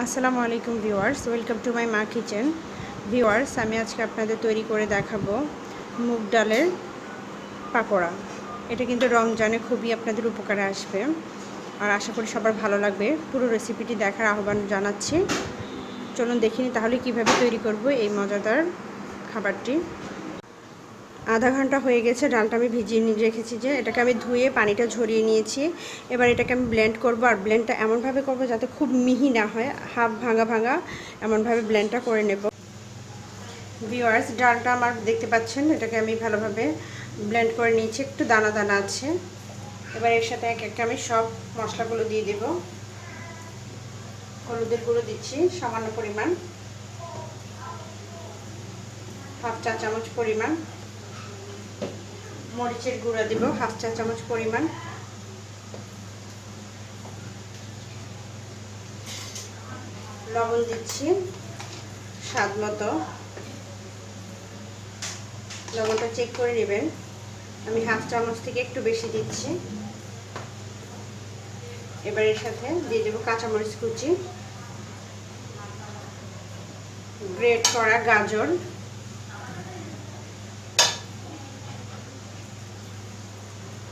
আসসালামু আলাইকুম viewers, welcome to my মা কিচেন। ভিউয়ার্স, আমি আজকে আপনাদের তৈরি করে দেখাবো মুগ ডালের পাকোড়া। এটা কিন্তু রমজানে খুবই আপনাদের উপকারে আসবে আর আশা করি সবার ভালো লাগবে। পুরো রেসিপিটি দেখার আহ্বান জানাচ্ছি। চলুন দেখিনি তাহলে কিভাবে তৈরি করব এই মজাদার খাবারটি। আধা ঘন্টা হয়ে গেছে, ডালটা আমি ভিজিয়ে রেখেছি, যে এটাকে আমি ধুয়ে পানিটা ঝরিয়ে নিয়েছি। এবার এটাকে আমি ব্লেন্ড করব, আর ব্লেন্ডটা এমনভাবে করব যাতে খুব মিহি না হয়, হাফ ভাঙা ভাঙা এমনভাবে ব্লেন্ডটা করে নেব। ভিউয়ার্স, ডালটা আমার দেখতে পাচ্ছেন, এটাকে আমি ভালোভাবে ব্লেন্ড করে নিয়েছি, একটু দানা দানা আছে। এবার এর সাথে এক একটা আমি সব মশলাগুলো দিয়ে দেব। হলুদের গুঁড়ো দিচ্ছি সামান্য পরিমাণ, হাফ চা চামচ পরিমাণ। মরিচের গুঁড়া দেব হাফ চা চামচ পরিমাণ। লবণ দিচ্ছি স্বাদ মতো। লবণটা চেক করে নেবেন, আমি হাফ চামচ থেকে একটু বেশি দিচ্ছি। এবার এর সাথে দিয়ে দেবো কাঁচামরিচ কুচি, গ্রেট করা গাজর,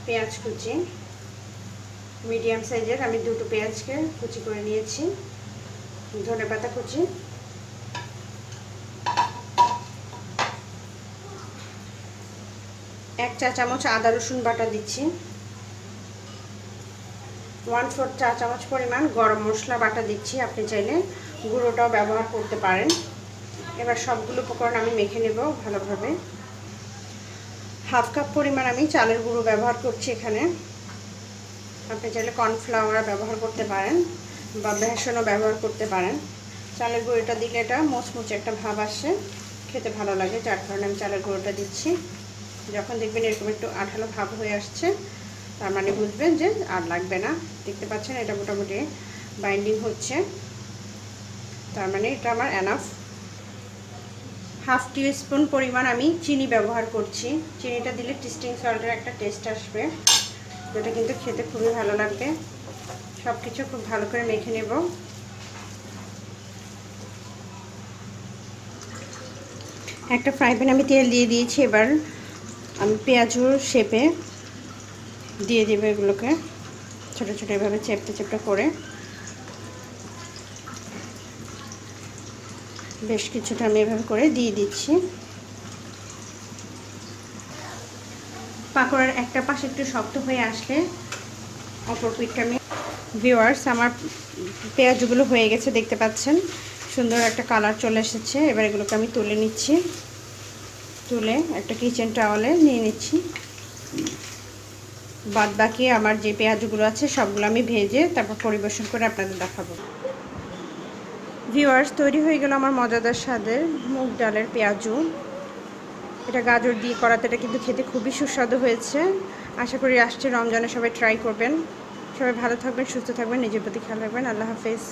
পেঁয়াজ কুচি, মিডিয়াম সাইজের আমি দুটো পেঁয়াজকে কুচি করে নিয়েছি, ধনেপাতা কুচি, এক চা চামচ আদা রসুন বাটা দিচ্ছি, 1/4 চা চামচ পরিমাণ গরম মশলা বাটা দিচ্ছি, আপনি চাইলে গুঁড়োটাও ব্যবহার করতে পারেন। এবার সবগুলো উপকরণ আমি মেখে নেব ভালোভাবে। হাফ কাপ পরিমাণ আমি চালের গুঁড়ো ব্যবহার করছি এখানে, আপনি চাইলে কর্নফ্লাওয়ার ব্যবহার করতে পারেন বা বেসনও ব্যবহার করতে পারেন। চালের গুঁড়োটা দিলে এটা মচমচে একটা ভাব আসে, খেতে ভালো লাগে, যার কারণে আমি চালের গুঁড়োটা দিচ্ছি। যখন দেখবেন এরকম একটু আঠালো ভাব হয়ে আসছে, তার মানে বুঝবেন যে আর লাগবে না। দেখতে পাচ্ছেন এটা মোটামুটি বাইন্ডিং হচ্ছে, তার মানে এটা আমার এনাফ। হাফ টিস্পুন পরিমাণ আমি চিনি ব্যবহার করছি। চিনিটা দিলে টেস্টিং সল্টের একটা টেস্ট আসবে, যেটা কিন্তু খেতে খুবই ভালো লাগবে। সব কিছু খুব ভালো করে মেখে নেব। একটা ফ্রাই প্যানে আমি তেল দিয়ে দিয়েছি, এবার আমি পেঁয়াজুর শেপে দিয়ে দেবো এগুলোকে ছোটো ছোটো এভাবে চেপটে চেপটে করে। বেশ কিছুটা আমি এভাবে করে দিয়ে দিচ্ছি। পাকোড়ার একটা পাশ একটু শক্ত হয়ে আসলে অপর পিঠটা আমি। ভিউয়ার্স, আমার পেঁয়াজগুলো হয়ে গেছে, দেখতে পাচ্ছেন সুন্দর একটা কালার চলে এসেছে। এবার এগুলোকে আমি তুলে নিচ্ছি, তুলে একটা কিচেন টাওয়ালে নিয়ে নিচ্ছি। বাদ বাকি আমার যে পেঁয়াজগুলো আছে সবগুলো আমি ভেজে তারপর পরিবেশন করে আপনাদের দেখাবো। ভিউয়ার্স, তৈরি হয়ে গেল আমার মজাদার স্বাদের মুগ ডালের পেঁয়াজু। এটা গাজর দিয়ে করাতে এটা কিন্তু খেতে খুবই সুস্বাদু হয়েছে। আশা করি আসছে রমজানে সবাই ট্রাই করবেন। সবাই ভালো থাকবেন, সুস্থ থাকবেন, নিজের প্রতি খেয়াল রাখবেন। আল্লাহ হাফেজ।